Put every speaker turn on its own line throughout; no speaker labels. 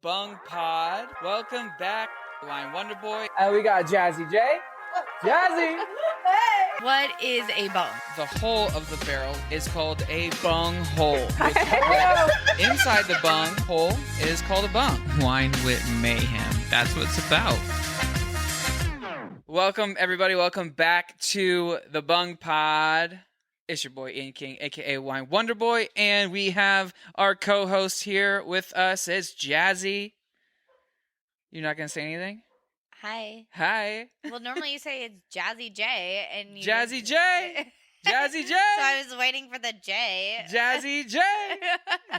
Bung Pod. Welcome back, Wine Wonder Boy.
And we got Jazzy J. Jazzy!
What is a bung?
The hole of the barrel is called a bung hole. Inside the bung hole is called a bung. Wine with mayhem. That's what it's about. Welcome, everybody. Welcome back to the Bung Pod. It's your boy, Ian King, a.k.a. Wine Wonder Boy. And we have our co-host here with us. It's Jazzy. You're not going to say anything?
Hi.
Hi.
Well, normally you say it's Jazzy J, and you
Jazzy J. Jazzy J.
So I was waiting for the J.
Jazzy J.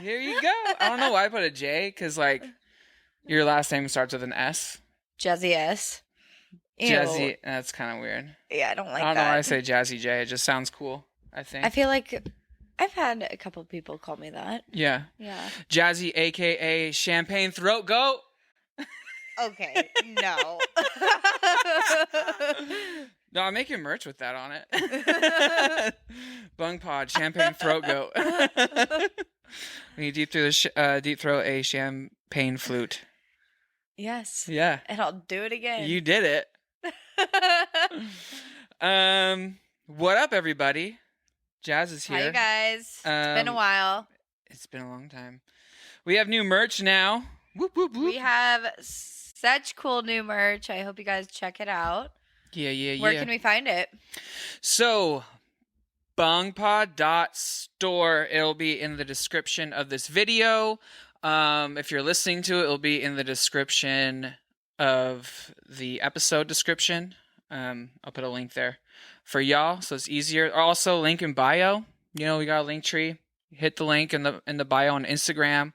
Here you go. I don't know why I put a J, because, like, your last name starts with an S.
Jazzy S. Ew.
Jazzy. That's kind of weird.
Yeah, I don't like that.
I don't know why I say Jazzy J. It just sounds cool, I think.
I feel like I've had a couple people call me that.
Yeah.
Yeah.
Jazzy, a.k.a. Champagne Throat Goat.
Okay, no.
No, I'm making merch with that on it. Bung Pod, Champagne Throat Goat. When you deep throat a champagne flute.
Yes.
Yeah.
And I'll do it again.
You did it. What up, everybody? Jazz is here.
Hi, you guys. It's been a while.
It's been a long time. We have new merch now. Whoop, whoop, whoop.
We have such cool new merch. I hope you guys check it out.
Yeah.
Where can we find it?
So, bungpod.store. It'll be in the description of this video. If you're listening to it, it'll be in the description of the episode description. I'll put a link there for y'all, so it's easier. Also, link in bio. You know, we got a link tree. Hit the link in the bio on Instagram.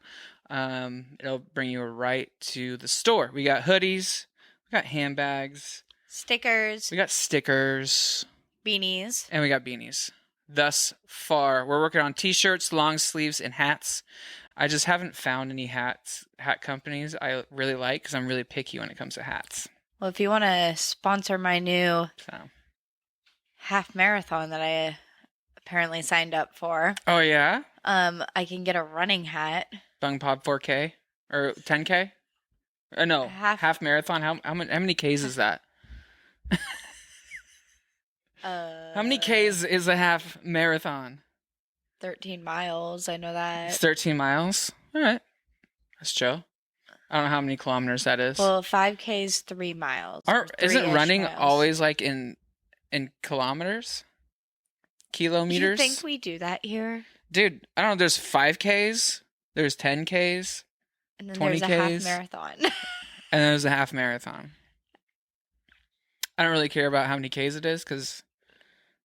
It'll bring you right to the store. We got hoodies. We got handbags.
Stickers.
We got stickers.
Beanies.
And we got beanies. Thus far, we're working on t-shirts, long sleeves, and hats. I just haven't found any hat companies I really like because I'm really picky when it comes to hats.
Well, if you want to sponsor my new half marathon that I apparently signed up for.
Oh, yeah?
I can get a running hat.
Bung Pod 4K? Or 10K? No, half marathon. How many Ks is that? How many Ks is a half marathon?
13 miles. I know that.
It's 13 miles? All right. That's chill. I don't know how many kilometers that is.
Well, 5K is 3 miles.
Isn't running
miles.
always like in kilometers? Kilometers?
Do you think we do that here?
Dude, I don't know. There's 5Ks. There's 10Ks.
And then
20
there's a half
Ks.
marathon.
And there's a half marathon. I don't really care about how many Ks it is because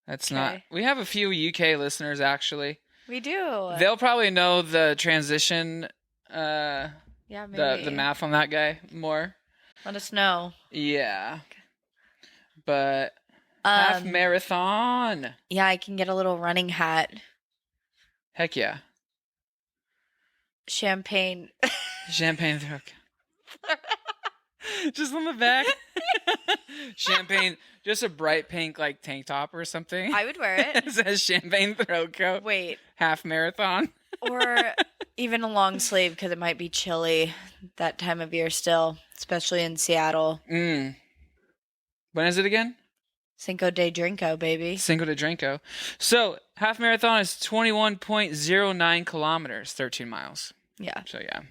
that's not... We have a few UK listeners, actually.
We do.
They'll probably know the transition,
yeah, maybe.
the math on that guy more.
Let us know.
Yeah. But half marathon.
Yeah, I can get a little running hat.
Heck yeah.
Champagne
throat. Just on the back. Champagne. Just a bright pink like tank top or something.
I would wear it.
It says champagne throat coat.
Wait.
Half marathon.
Or even a long sleeve because it might be chilly that time of year still, especially in Seattle.
When is it again?
Cinco de Drinko, baby.
Cinco de Drinko. So, half marathon is 21.09 kilometers, 13 miles.
Yeah.
So, yeah.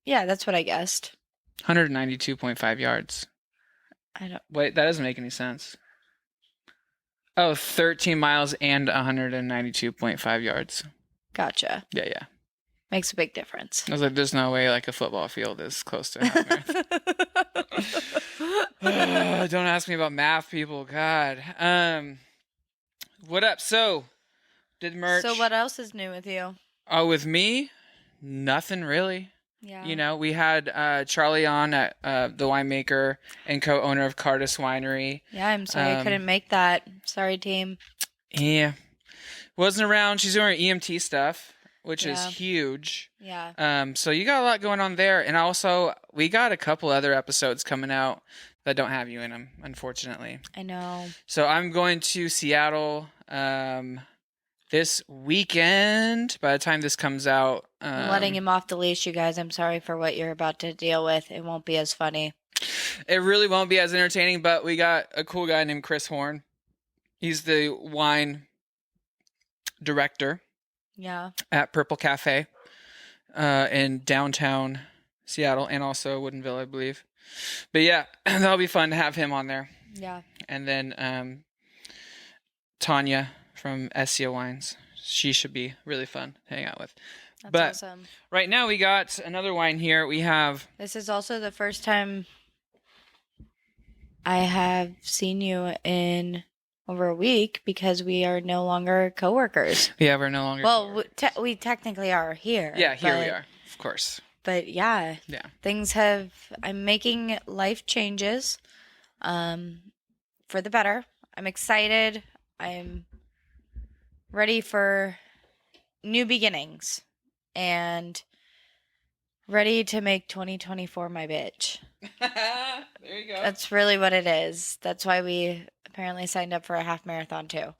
Yeah, that's what I guessed.
192.5 yards. Wait, that doesn't make any sense. Oh, 13 miles and 192.5 yards.
Gotcha.
Yeah.
Makes a big difference.
I was like, there's no way like a football field is close to half marathon. Don't ask me about math, people. God. What up? So, did merch.
So what else is new with you?
Oh, with me? Nothing really.
Yeah.
You know, we had Charlie on at the winemaker and co-owner of Cardis Winery.
Yeah, I'm sorry I couldn't make that. Sorry, team.
Yeah. Wasn't around. She's doing her EMT stuff, which is huge.
Yeah.
So you got a lot going on there. And also, we got a couple other episodes coming out that don't have you in them, unfortunately.
I know.
So I'm going to Seattle this weekend. By the time this comes out,
I'm letting him off the leash, you guys. I'm sorry for what you're about to deal with. It won't be as funny.
It really won't be as entertaining, but we got a cool guy named Chris Horn. He's the wine director.
Yeah.
At Purple Cafe in downtown Seattle and also Woodinville, I believe. But yeah, that'll be fun to have him on there.
Yeah.
And then Tanya from SEO Wines. She should be really fun to hang out with.
That's awesome.
Right now we got another wine here. We have...
This is also the first time I have seen you in over a week because we are no longer coworkers.
Yeah, we're no longer.
Well, we technically are here.
Yeah, here we are, of course.
But yeah, I'm making life changes, for the better. I'm excited. I'm ready for new beginnings and ready to make 2024 my bitch.
There you go.
That's really what it is. That's why we apparently signed up for a half marathon too.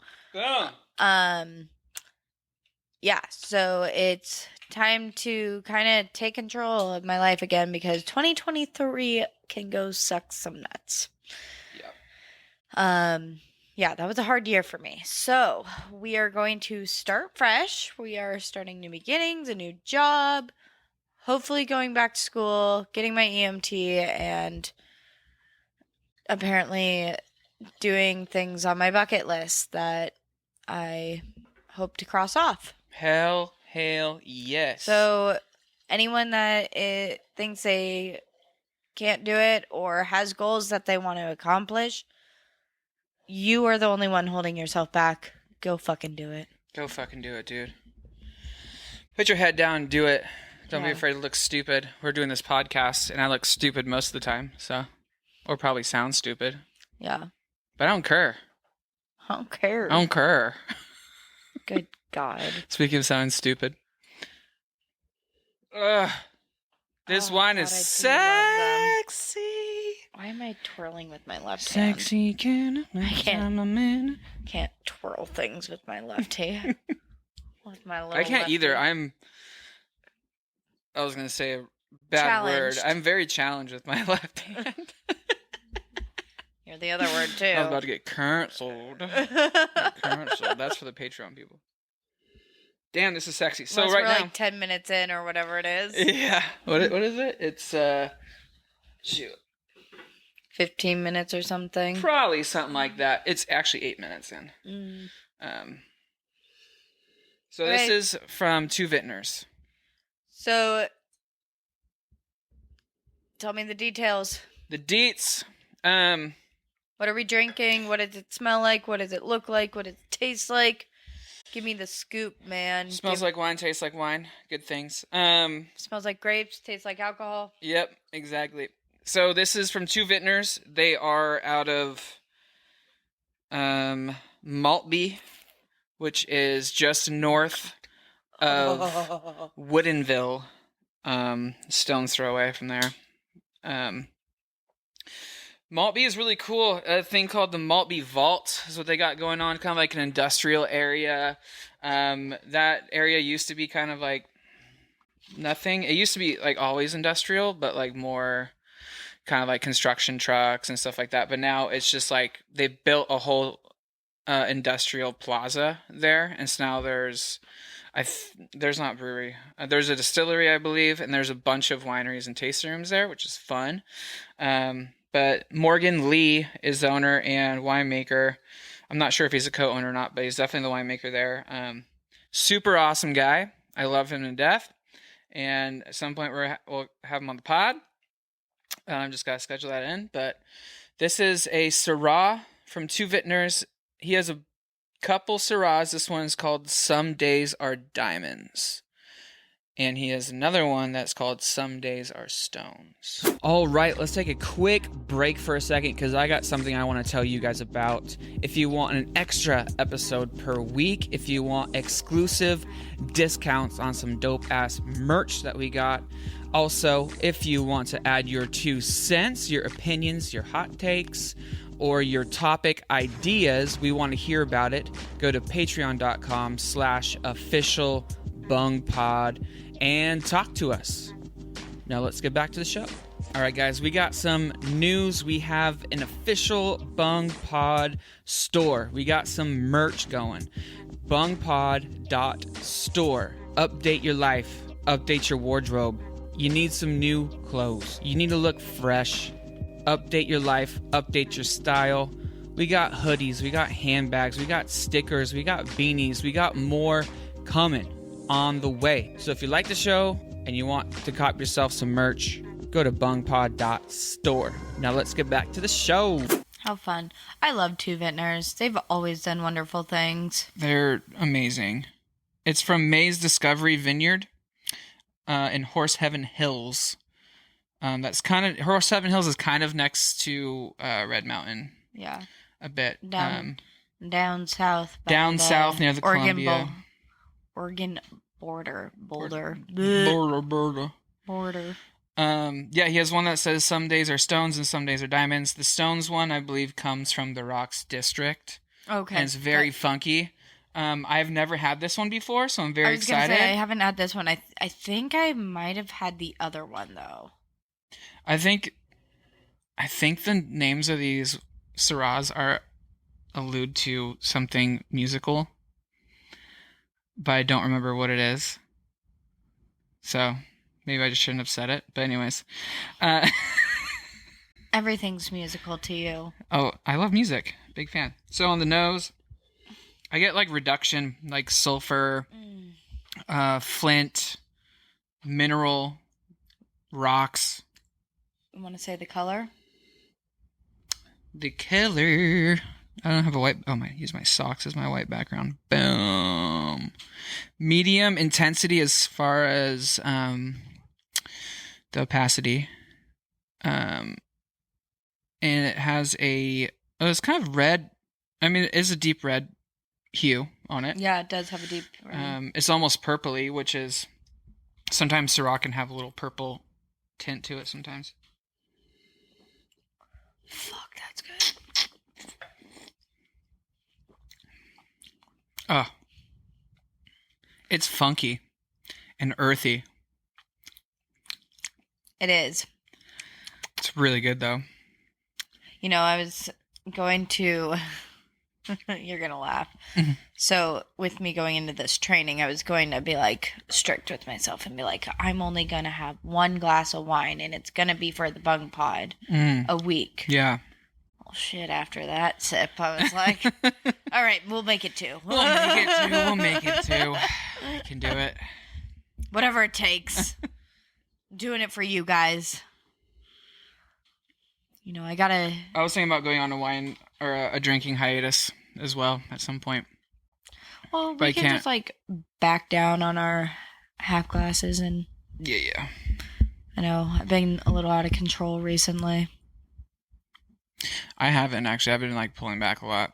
Yeah, so it's time to kind of take control of my life again because 2023 can go suck some nuts.
Yeah.
Yeah, that was a hard year for me. So we are going to start fresh. We are starting new beginnings, a new job, hopefully going back to school, getting my EMT, and apparently doing things on my bucket list that I hope to cross off.
Hell yes.
So anyone that thinks they can't do it or has goals that they want to accomplish, you are the only one holding yourself back. Go fucking do it.
Go fucking do it, dude. Put your head down and do it. Don't be afraid to look stupid. We're doing this podcast, and I look stupid most of the time, so... Or probably sound stupid.
Yeah.
But I don't care.
I don't care.
I don't care.
Good God.
Speaking of sounding stupid. Ugh. This wine is sexy.
Why am I twirling with my left
Sexy
hand?
can
Can't twirl things with my left hand. With my little
I can't
left
either.
hand.
I was going to say a bad word. I'm very challenged with my left hand.
You're the other word too.
I was about to get canceled. That's for the Patreon people. Damn, this is sexy. So
Unless
right
we're
now,
like 10 minutes in or whatever it is.
Yeah. What is it? It's
15 minutes or something.
Probably something like that. It's actually 8 minutes in. So this is from Two Vintners.
So tell me the details.
The deets.
What are we drinking? What does it smell like? What does it look like? What does it taste like? Give me the scoop, man.
Smells like wine, tastes like wine. Good things.
Smells like grapes, tastes like alcohol.
Yep, exactly. So this is from Two Vintners. They are out of Maltby, which is just north of Woodinville. Stone's throw away from there. Maltby is really cool. A thing called the Maltby Vault is what they got going on, kind of like an industrial area. That area used to be kind of like nothing. It used to be like always industrial, but like more kind of like construction trucks and stuff like that. But now it's just like they built a whole industrial plaza there, and so now there's not brewery. There's a distillery, I believe, and there's a bunch of wineries and tasting rooms there, which is fun. But Morgan Lee is the owner and winemaker. I'm not sure if he's a co-owner or not, but he's definitely the winemaker there. Super awesome guy. I love him to death. And at some point we'll have him on the pod. I'm just got to schedule that in. But this is a Syrah from Two Vintners. He has a couple Syrahs. This one is called Some Days Are Diamonds. And he has another one that's called Some Days Are Stones. All right, let's take a quick break for a second because I got something I want to tell you guys about. If you want an extra episode per week, if you want exclusive discounts on some dope-ass merch that we got, also, if you want to add your 2 cents, your opinions, your hot takes or your topic ideas. We want to hear about it. Go to patreon.com/officialbungpod and talk to us. Now let's get back to the show. All right, guys, we got some news. We have an official Bung Pod store. We got some merch going. bungpod.store. Update your life. Update your wardrobe. You need some new clothes. You need to look fresh. Update your life. Update your style. We got hoodies. We got handbags. We got stickers. We got beanies. We got more coming on the way. So if you like the show and you want to cop yourself some merch, go to bungpod.store. Now let's get back to the show.
How fun. I love Two Vintners. They've always done wonderful things.
They're amazing. It's from May's Discovery Vineyard in Horsehaven Hills. Horsehaven Hills is kind of next to Red Mountain.
Yeah.
A bit.
Down south.
Down south near the Columbia.
Oregon border. Boulder.
Border. Yeah, he has one that says some days are stones and some days are diamonds. The stones one, I believe, comes from the Rocks District.
Okay.
And it's very funky. I've never had this one before, so I'm very excited.
Gonna say, I haven't had this one. I think I might have had the other one, though.
I think the names of these Syrahs allude to something musical, but I don't remember what it is. So maybe I just shouldn't have said it. But anyways.
Everything's musical to you.
Oh, I love music. Big fan. So on the nose, I get like reduction, like sulfur, flint, mineral, rocks.
You want to say the color?
The color. I don't have a white. Oh, use my socks as my white background. Boom. Medium intensity as far as the opacity. And it has it's kind of red. I mean, it is a deep red hue on it.
Yeah, it does have a deep red.
It's almost purpley, which is sometimes Syrah can have a little purple tint to it sometimes.
Fuck, that's good.
Oh. It's funky and earthy.
It is.
It's really good, though.
You know, I was going to... You're going to laugh. Mm-hmm. So, with me going into this training, I was going to be, like, strict with myself and be like, I'm only going to have one glass of wine, and it's going to be for the Bung Pod a week.
Yeah.
Well, shit, after that sip, I was like, all right, we'll make it two.
We'll make it two. I can do it.
Whatever it takes. Doing it for you guys. You know, I was
thinking about going on a wine or a drinking hiatus as well at some point.
Well, we can just like back down on our half glasses and.
Yeah.
I know I've been a little out of control recently.
I haven't actually. I've been like pulling back a lot.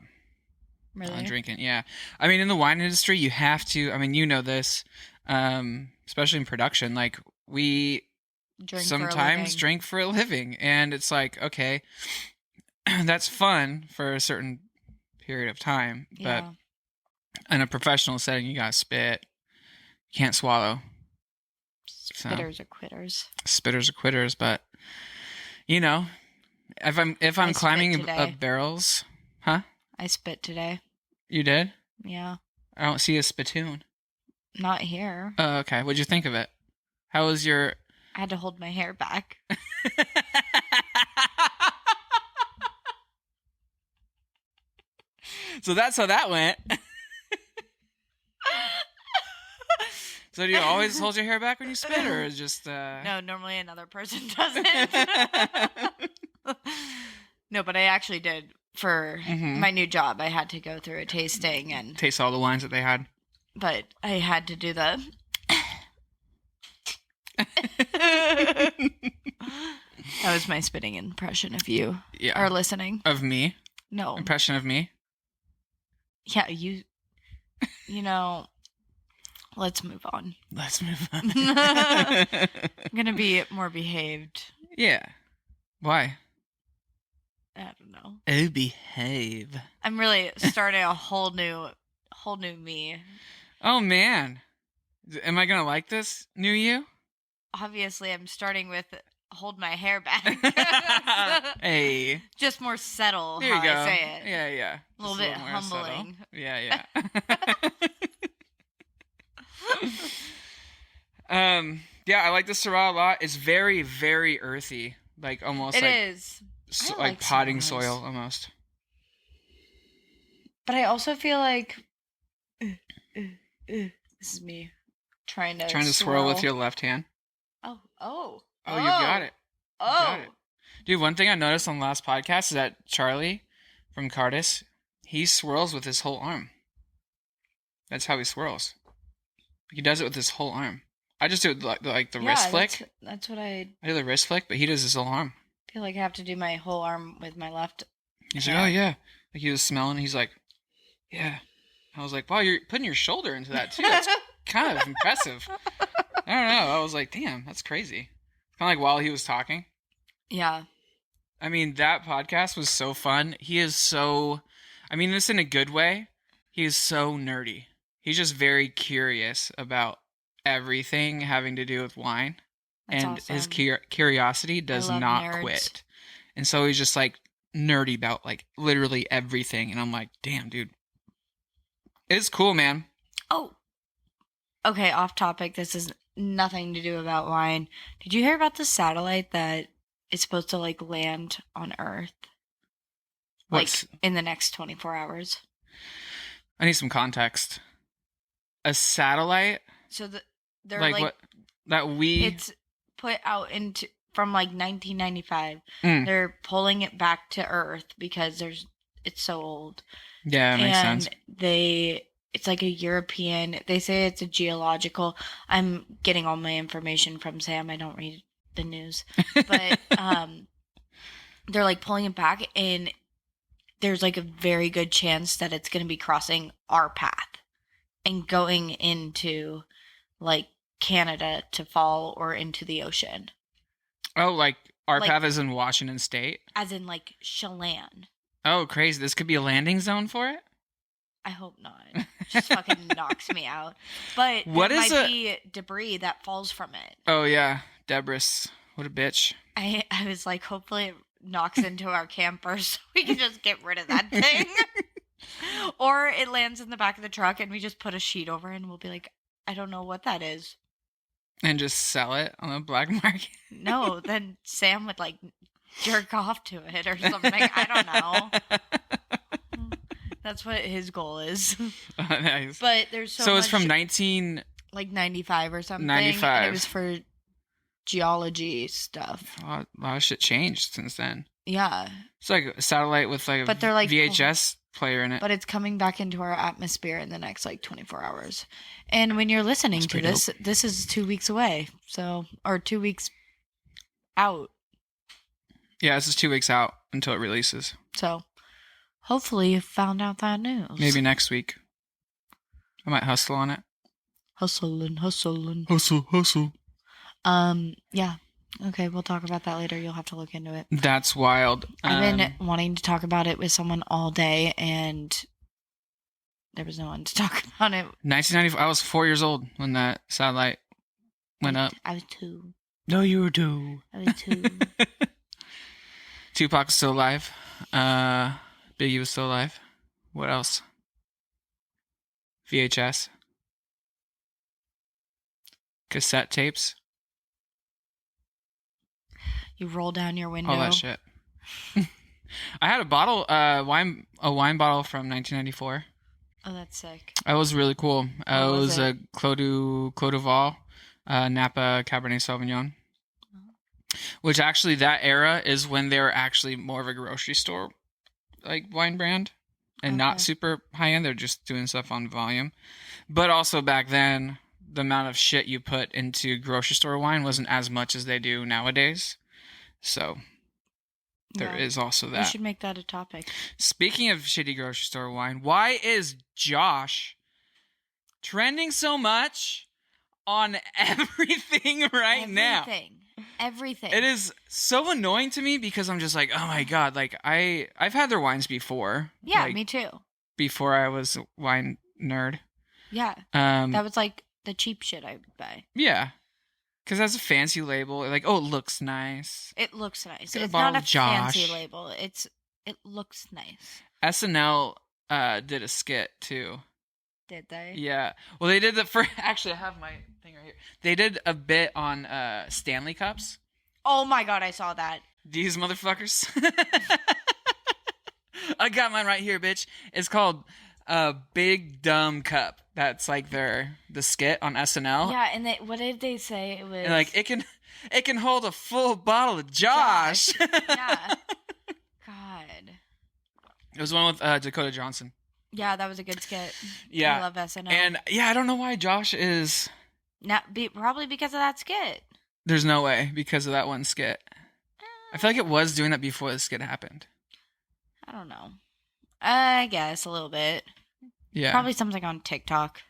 Really?
On drinking. Yeah. I mean, in the wine industry, you have to. I mean, you know this, especially in production. Like we. Sometimes drink for a living, and it's like, okay, that's fun for a certain period of time, but in a professional setting, you gotta spit. You can't swallow.
Spitters are quitters.
Spitters are quitters, but you know, if I'm climbing up barrels, huh?
I spit today.
You did?
Yeah.
I don't see a spittoon.
Not here.
Oh, okay. What'd you think of it? How was your?
I had to hold my hair back.
So that's how that went. So do you always hold your hair back when you spit, or is just...
No, normally another person does it. No, but I actually did. For my new job, I had to go through a tasting and...
Taste all the wines that they had.
But I had to do the... That was my spitting impression if you are listening.
Of me?
No.
Impression of me?
Yeah, you know, let's move on. I'm going to be more behaved.
Yeah. Why?
I don't know.
Oh, behave.
I'm really starting a whole new me.
Oh, man. Am I going to like this new you?
Obviously, I'm starting with hold my hair back.
Hey.
Just more subtle
There
how
you go.
I say it.
Yeah.
A little
Just
bit
more
humbling.
subtle. Yeah. Yeah, I like the Syrah a lot. It's very, very earthy. Like almost
It
like
is. I
like
like
potting
Syrahs.
soil almost.
But I also feel like this is me trying to
swirl with your left hand.
Oh,
you got it.
Oh,
Got it. Dude, one thing I noticed on the last podcast is that Charlie from Cardis, he swirls with his whole arm. That's how he swirls. He does it with his whole arm. I just do like the wrist flick.
That's what I
do the wrist flick, but he does his whole arm.
feel like I have to do my whole arm with my left.
He's
hand.
like, oh yeah. Like he was smelling. He's like, yeah. I was like, wow, you're putting your shoulder into that too. That's kind of impressive. I don't know. I was like, damn, that's crazy. Kind of like while he was talking.
Yeah.
I mean, that podcast was so fun. He is so, I mean this in a good way. He is so nerdy. He's just very curious about everything having to do with wine.
That's
and
awesome.
his curiosity does
love
not
nerds.
quit. And so he's just like nerdy about like literally everything. And I'm like, damn, dude. It's cool, man.
Oh. Okay, off topic. This is nothing to do about wine. Did you hear about the satellite that is supposed to like land on Earth?
What's,
like in the next 24 hours.
I need some context. A satellite?
So they're
like
like
what? That we.
it's put out into from like 1995.
Mm.
They're pulling it back to Earth because it's so old.
Yeah, it makes sense.
It's like a European. They say it's a geological. I'm getting all my information from Sam. I don't read the news, but they're like pulling it back, and there's like a very good chance that it's going to be crossing our path and going into like Canada to fall or into the ocean.
Oh, like our path is in Washington State?
As in like Chelan.
Oh, crazy. This could be a landing zone for it?
I hope not. It just fucking knocks me out. But
what
might be debris that falls from it.
Oh, yeah. Debris. What a bitch.
I was like, hopefully it knocks into our camper so we can just get rid of that thing. Or it lands in the back of the truck and we just put a sheet over it and we'll be like, I don't know what that is.
And just sell it on the black market?
No, then Sam would like jerk off to it or something. I don't know. That's what his goal is.
Nice.
But there's so
it's from
95 or something.
95.
And it was for geology stuff.
A lot of shit changed since then.
Yeah.
It's like a satellite with like a VHS player in it.
But it's coming back into our atmosphere in the next like 24 hours. And when you're listening to this, this is 2 weeks away. So, or 2 weeks out.
Yeah, this is 2 weeks out until it releases.
So, hopefully you found out that news.
Maybe next week. I might hustle on it.
Hustling.
Hustle.
Yeah. Okay, we'll talk about that later. You'll have to look into it.
That's wild.
I've been wanting to talk about it with someone all day, and there was no one to talk about it.
1994. I was 4 years old when that satellite went up.
I was 2.
No, you were 2.
I was 2.
Tupac is still alive. Biggie was still alive. What else? VHS. Cassette tapes.
You roll down your window.
All that shit. I had a bottle, a wine bottle from 1994.
Oh, that's sick.
That was really cool.
What was
a Clos du Val, Napa Cabernet Sauvignon. Which actually, that era is when they were actually more of a grocery store like wine brand and not super high end. They're just doing stuff on volume. But also back then, the amount of shit you put into grocery store wine wasn't as much as they do nowadays. So there is also that.
We should make that a topic.
Speaking of shitty grocery store wine, why is Josh trending so much on everything now?
everything.
It is so annoying to me because I'm just like, oh my god, like I've had their wines before.
Yeah,
like,
me too.
Before I was a wine nerd.
Yeah.
That
was like the cheap shit I would buy.
Yeah. Because it has a fancy label. Like, oh, it looks nice.
It looks nice.
Get a
It's
bottle
not a
of Josh.
fancy label. It looks nice.
SNL did a skit too.
Did they?
Yeah. Well, they did actually, I have my thing right here. They did a bit on Stanley Cups.
Oh my god, I saw that.
These motherfuckers. I got mine right here, bitch. It's called Big Dumb Cup. That's like the skit on SNL.
Yeah, and what did they say? It was
And like it can hold a full bottle of Josh.
Yeah. God.
It was one with Dakota Johnson.
Yeah, that was a good skit.
Yeah.
I love SNL.
And yeah, I don't know why Josh is.
Probably because of that skit.
There's no way because of that one skit. I feel like it was doing that before the skit happened.
I don't know. I guess a little bit.
Yeah.
Probably something on TikTok.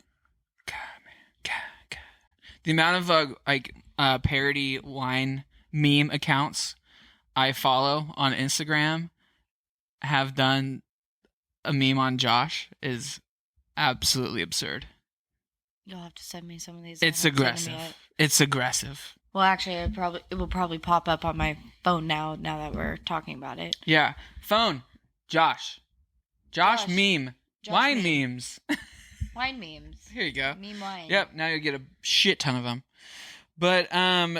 God, man. God. The amount of parody wine meme accounts I follow on Instagram have done a meme on Josh is absolutely absurd.
You'll have to send me some of these.
It's aggressive. It's aggressive.
Well, actually, it will probably pop up on my phone now that we're talking about it.
Yeah. Phone. Josh meme.
Josh
wine
meme.
memes.
Wine memes.
Here you go.
Meme wine.
Yep, now you get a shit ton of them. But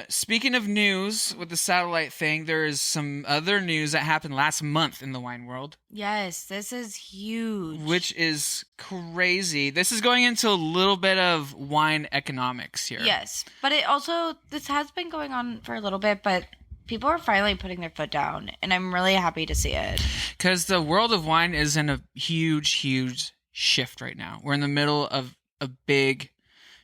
speaking of news with the satellite thing, there is some other news that happened last month in the wine world.
Yes, this is huge.
Which is crazy. This is going into a little bit of wine economics here.
Yes, but this has been going on for a little bit, but people are finally putting their foot down, and I'm really happy to see it.
Because the world of wine is in a huge, huge shift right now. We're in the middle of a big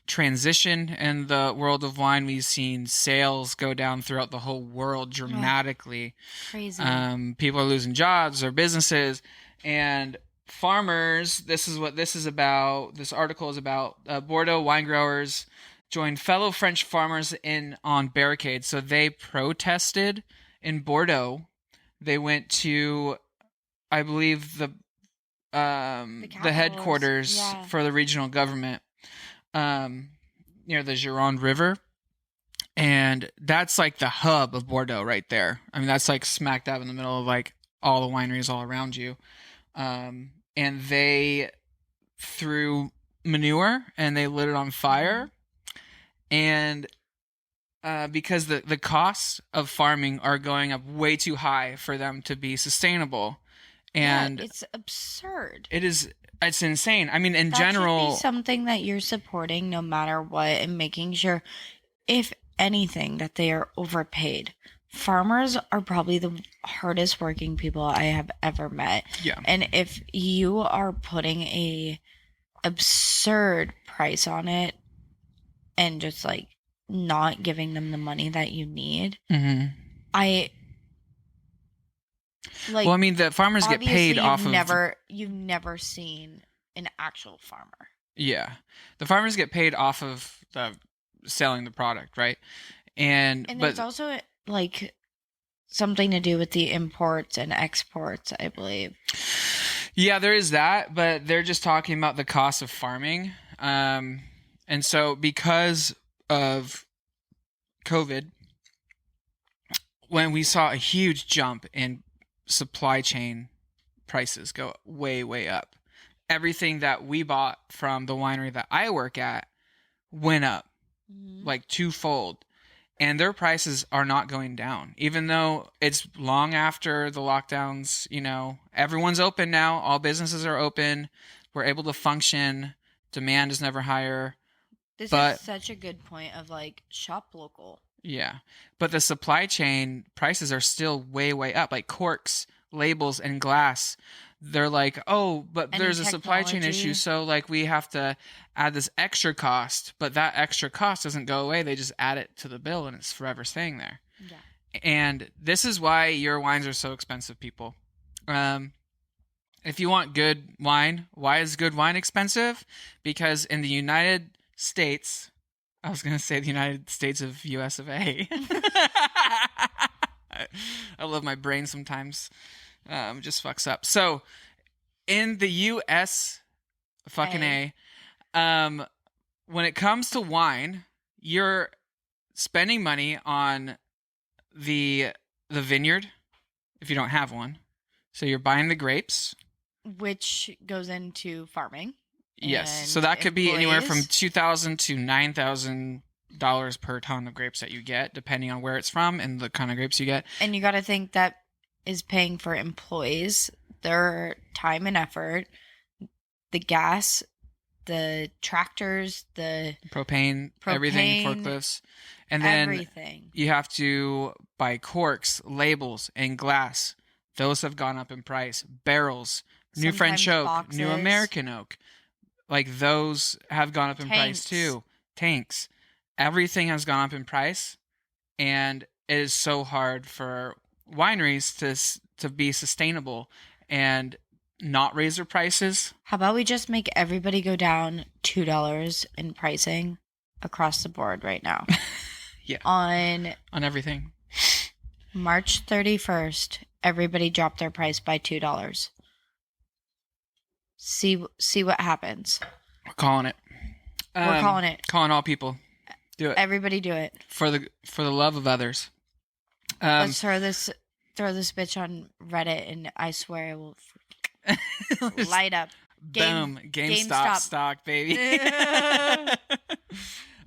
transition in the world of wine. We've seen sales go down throughout the whole world dramatically.
Crazy.
People are losing jobs or businesses, and farmers. This is what this is about. This article is about. Bordeaux winegrowers joined fellow French farmers in on barricades. So they protested in Bordeaux. They went to, I believe, the headquarters for the regional government near the Gironde River. And that's like the hub of Bordeaux right there. I mean, that's like smack dab in the middle of like all the wineries all around you. And they threw manure and they lit it on fire. And because the costs of farming are going up way too high for them to be sustainable. And
it's absurd.
It's insane. I mean, in
that
general,
should be something that you're supporting no matter what, and making sure, if anything, that they are overpaid. Farmers are probably the hardest working people I have ever met.
Yeah.
And if you are putting a absurd price on it and just like not giving them the money that you need,
mm-hmm.
Like,
well, I mean, the farmers get paid off of.
You've never seen an actual farmer.
Yeah, the farmers get paid off of selling the product, right? And
there's also like something to do with the imports and exports, I believe.
Yeah, there is that, but they're just talking about the cost of farming. And so because of COVID, when we saw a huge jump in supply chain prices go way, way up, everything that we bought from the winery that I work at went up like twofold. And their prices are not going down, even though it's long after the lockdowns. You know, everyone's open now. All businesses are open. We're able to function. Demand is never higher.
This is such a good point of like shop local.
Yeah. But the supply chain prices are still way, way up. Like corks, labels, and glass. They're like, oh, but there's a supply chain issue. So like we have to add this extra cost, but that extra cost doesn't go away. They just add it to the bill and it's forever staying there. Yeah. And this is why your wines are so expensive, people. If you want good wine, why is good wine expensive? Because in the United States, I was gonna say the United States of US of A. I love my brain sometimes. Just fucks up. So in the US fucking A, when it comes to wine, you're spending money on the vineyard if you don't have one. So you're buying the grapes,
which goes into farming.
Yes, so that could be anywhere from
employees.
$2,000 to $9,000 per ton of grapes that you get, depending on where it's from and the kind of grapes you get.
And you got to think that is paying for employees, their time and effort, the gas, the tractors, the
propane, everything, forklifts, and then
everything.
You have to buy corks, labels, and glass. Those have gone up in price. Barrels, new
Sometimes
French oak,
boxes.
new American oak. Like those have gone up in price too. Tanks. Everything has gone up in price, and it is so hard for wineries to be sustainable and not raise their prices.
How about we just make everybody go down $2 in pricing across the board right now?
Yeah.
On
everything.
March 31st, everybody dropped their price by $2. See what happens.
We're calling it.
We're calling it.
Calling all people. Do it.
Everybody do it.
For the love of others.
Let's throw this bitch on Reddit, and I swear it will light up.
Boom. GameStop stock, baby.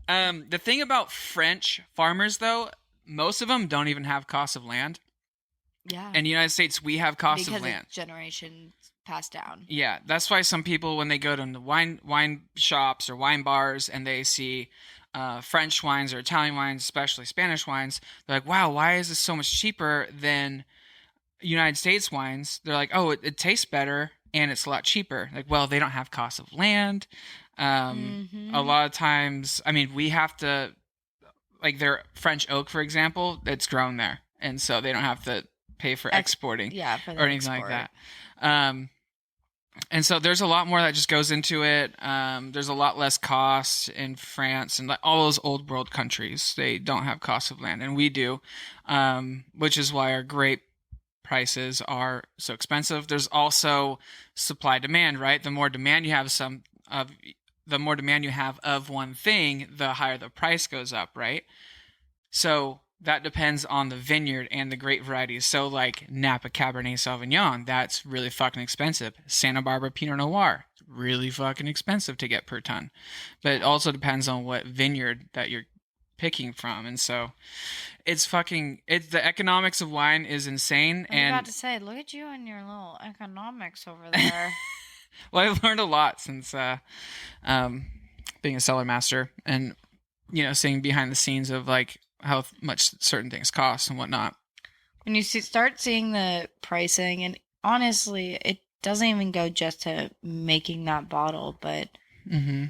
The thing about French farmers, though, most of them don't even have cost of land.
Yeah.
In the United States, we have cost
because
of land.
Generations passed down.
Yeah, that's why some people, when they go to the wine shops or wine bars and they see French wines or Italian wines, especially Spanish wines, they're like, wow, why is this so much cheaper than United States wines? They're like, oh, it tastes better and it's a lot cheaper. Like, well, they don't have cost of land. A lot of times, I mean, we have to, like their French oak, for example, it's grown there. And so they don't have to pay for exporting or anything like that. And so there's a lot more that just goes into it. There's a lot less cost in France and all those old world countries. They don't have cost of land, and we do, which is why our grape prices are so expensive. There's also supply demand, right? The more demand you have of one thing, the higher the price goes up, right? So that depends on the vineyard and the grape varieties. So like Napa Cabernet Sauvignon, that's really fucking expensive. Santa Barbara Pinot Noir, really fucking expensive to get per ton. But it also depends on what vineyard that you're picking from. And so the economics of wine is insane.
I was about to say, look at you and your little economics over there.
Well, I've learned a lot since being a cellar master and, seeing behind the scenes of like how much certain things cost and whatnot.
When you start seeing the pricing, and honestly, it doesn't even go just to making that bottle, but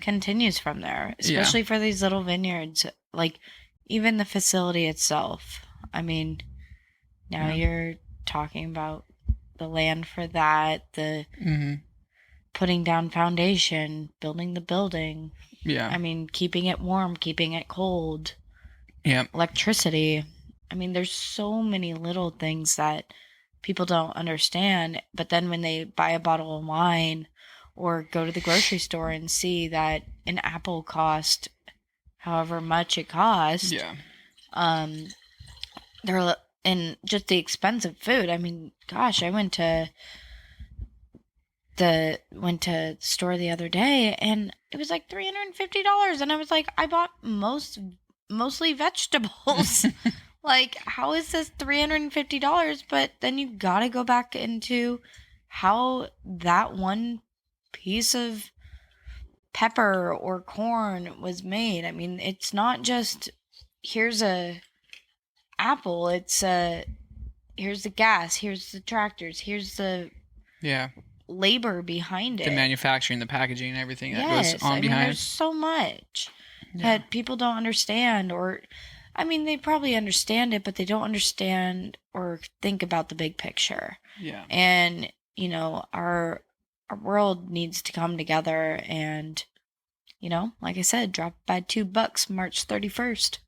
continues from there, especially for these little vineyards, like even the facility itself. I mean, now you're talking about the land for that, the putting down foundation, building the building.
Yeah.
I mean, keeping it warm, keeping it cold.
Yeah.
Electricity. I mean, there's so many little things that people don't understand. But then when they buy a bottle of wine or go to the grocery store and see that an apple cost however much it costs, they're and just the expensive food. I mean, gosh, I went to the store the other day and it was like $350, and I was like, I bought mostly vegetables. Like, how is this $350? But then you gotta go back into how that one piece of pepper or corn was made. I mean, it's not just here's a apple, it's here's the gas, here's the tractors, here's the labor behind it,
the manufacturing, the packaging, everything that goes on
behind.
Mean,
there's so much that people don't understand, or I mean, they probably understand it, but they don't understand or think about the big picture. Yeah. And our world needs to come together and you know, like I said, drop by $2 March 31st.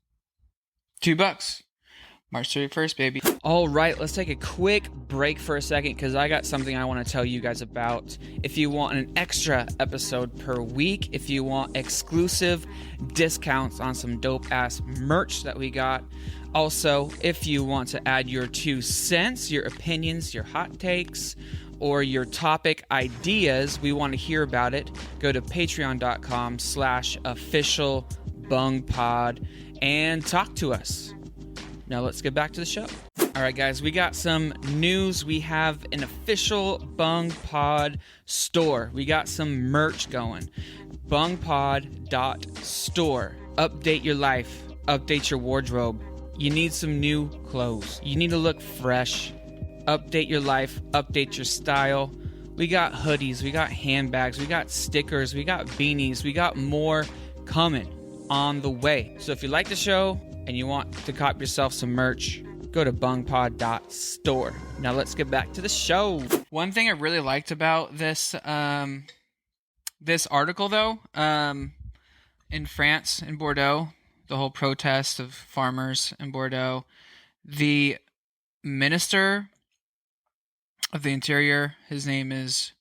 $2. March 31st, baby. All right, let's take a quick break for a second because I got something I want to tell you guys about. If you want an extra episode per week, if you want exclusive discounts on some dope-ass merch that we got, also, if you want to add your 2 cents, your opinions, your hot takes, or your topic ideas, we want to hear about it. Go to patreon.com/officialbungpod and talk to us. Now let's get back to the show. All right, guys, we got some news. We have an official Bung Pod store. We got some merch going. Bungpod.store. Update your life. Update your wardrobe. You need some new clothes. You need to look fresh. Update your life. Update your style. We got hoodies. We got handbags. We got stickers. We got beanies. We got more coming on the way. So if you like the show and you want to cop yourself some merch, go to bungpod.store. Now let's get back to the show. One thing I really liked about this this article, though, in France, in Bordeaux, the whole protest of farmers in Bordeaux, the minister of the interior, his name is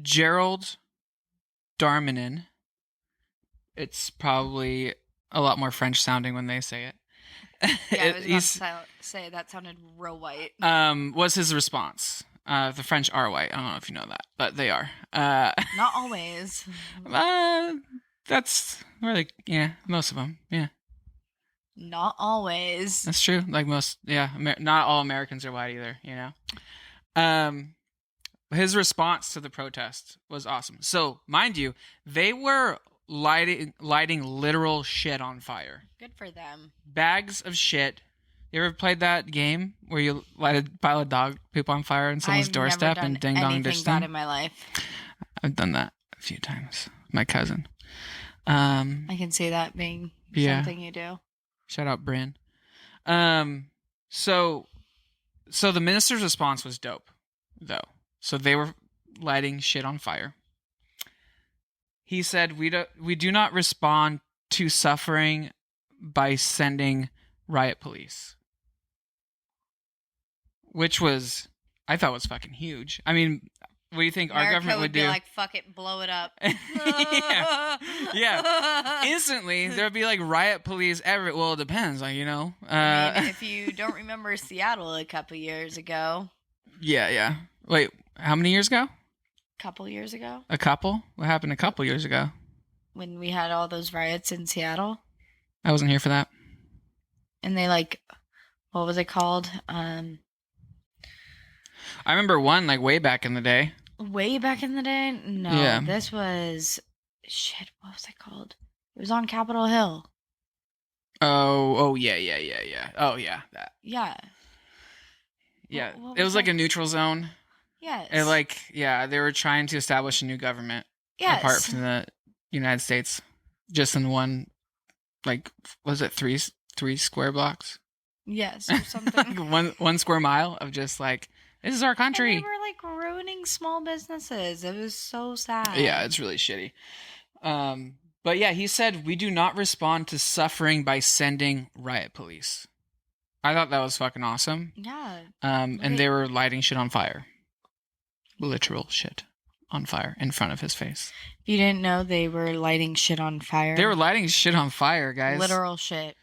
Gerald Darmanin. It's probably a lot more French sounding when they say it.
Yeah, I was about to say that sounded real white.
Was his response. The French are white. I don't know if you know that, but they are.
Not always.
That's really, yeah, most of them, yeah.
Not always.
That's true. Like most, yeah, not all Americans are white either, you know? His response to the protest was awesome. So, mind you, they were lighting literal shit on fire.
Good for them.
Bags of shit. You ever played that game where you light a pile of dog poop on fire on someone's doorstep and ding dong ditch them?
I've never done anything bad in my life.
I've done that a few times. My cousin.
I can see that being something you do.
Shout out Bryn. So the minister's response was dope, though. So they were lighting shit on fire. He said, we do not respond to suffering by sending riot police. Which was, I thought was fucking huge. I mean, what do you think
America
our government would do?
Be like, fuck it, blow it up.
yeah. Instantly, there'd be like riot police everywhere. Well, it depends, like, you know.
I mean, if you don't remember Seattle a couple years ago.
Yeah. Wait, how many years ago?
Couple years ago.
A couple? What happened a couple years ago?
When we had all those riots in Seattle.
I wasn't here for that.
And they what was it called?
I remember one way back in the day.
Way back in the day? No. Yeah. This was what was it called? It was on Capitol Hill.
Oh yeah. Oh yeah, that.
Yeah.
Yeah. It was like a neutral zone.
Yes.
And they were trying to establish a new government.
Yes.
Apart from the United States. Just in one, was it three square blocks?
Yes, or something.
one square mile of just this is our country.
And they were ruining small businesses. It was so sad.
Yeah, it's really shitty. But yeah, he said, we do not respond to suffering by sending riot police. I thought that was fucking awesome.
Yeah.
And they were lighting shit on fire. Literal shit on fire in front of his face.
You didn't know they were lighting shit on fire?
They were lighting shit on fire, guys.
Literal shit.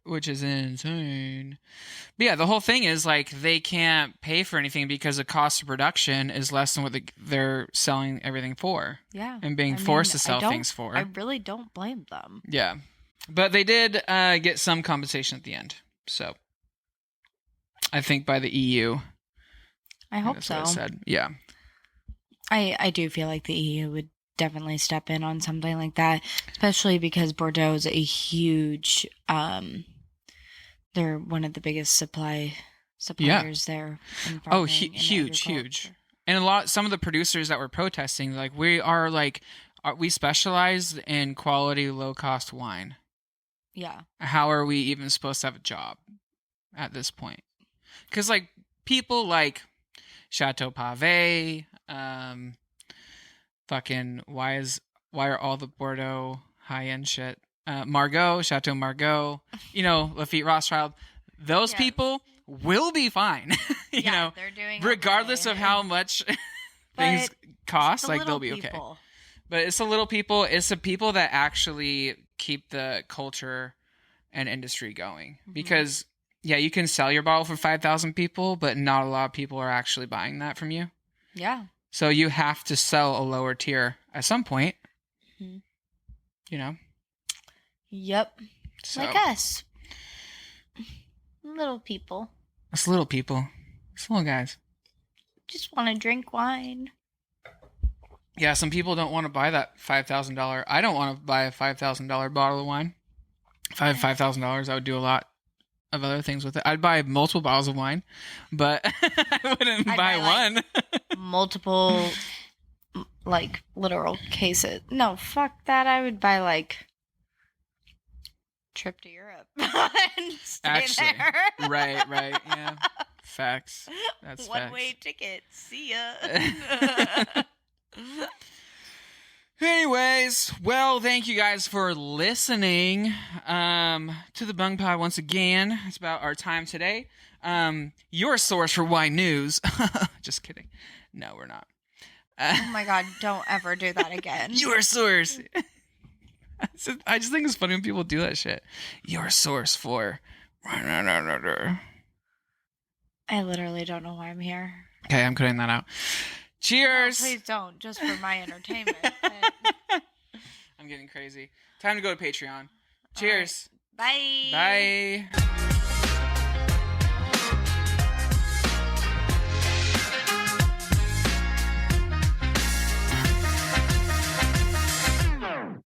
Which is insane. But yeah, the whole thing is they can't pay for anything because the cost of production is less than what they're selling everything for.
Yeah.
And being forced to sell things for.
I really don't blame them.
Yeah. But they did get some compensation at the end. So I think by the EU.
I hope so.
That's what it said. Yeah.
I do feel like the EU would definitely step in on something like that, especially because Bordeaux is a huge they're one of the biggest suppliers there in farming
huge. And some of the producers that were protesting, we specialize in quality low cost wine.
Yeah. How
are we even supposed to have a job at this point? Cuz people like Chateau Pavé, fucking why is why are all the Bordeaux high-end shit? Margaux, Chateau Margaux, Lafite Rothschild, those people will be fine.
They're doing
regardless of how much things cost, like they'll be okay. But it's the little people. It's the people that actually keep the culture and industry going. Because, you can sell your bottle for 5,000 people, but not a lot of people are actually buying that from you.
Yeah.
So you have to sell a lower tier at some point.
Yep.
So,
like us. Little people.
Us little people. Us little guys.
Just want to drink wine.
Yeah, some people don't want to buy that $5,000. I don't want to buy a $5,000 bottle of wine. If I had $5,000, I would do a lot of other things with it. I'd buy multiple bottles of wine, but I wouldn't buy one.
Multiple, literal cases. No, fuck that. I would buy, trip to Europe and stay there. Right,
yeah. Facts. That's
One-way ticket. See ya.
Anyways, well, thank you guys for listening to the Bung Pod once again. It's about our time today. Your source for wine news. Just kidding. No, we're not.
Oh my God, don't ever do that again.
Your source. I just think it's funny when people do that shit. Your source for...
I literally don't know why I'm here.
Okay, I'm cutting that out. Cheers!
No, please don't, just for my entertainment.
I'm getting crazy. Time to go to Patreon. Cheers.
Right. Bye.
Bye.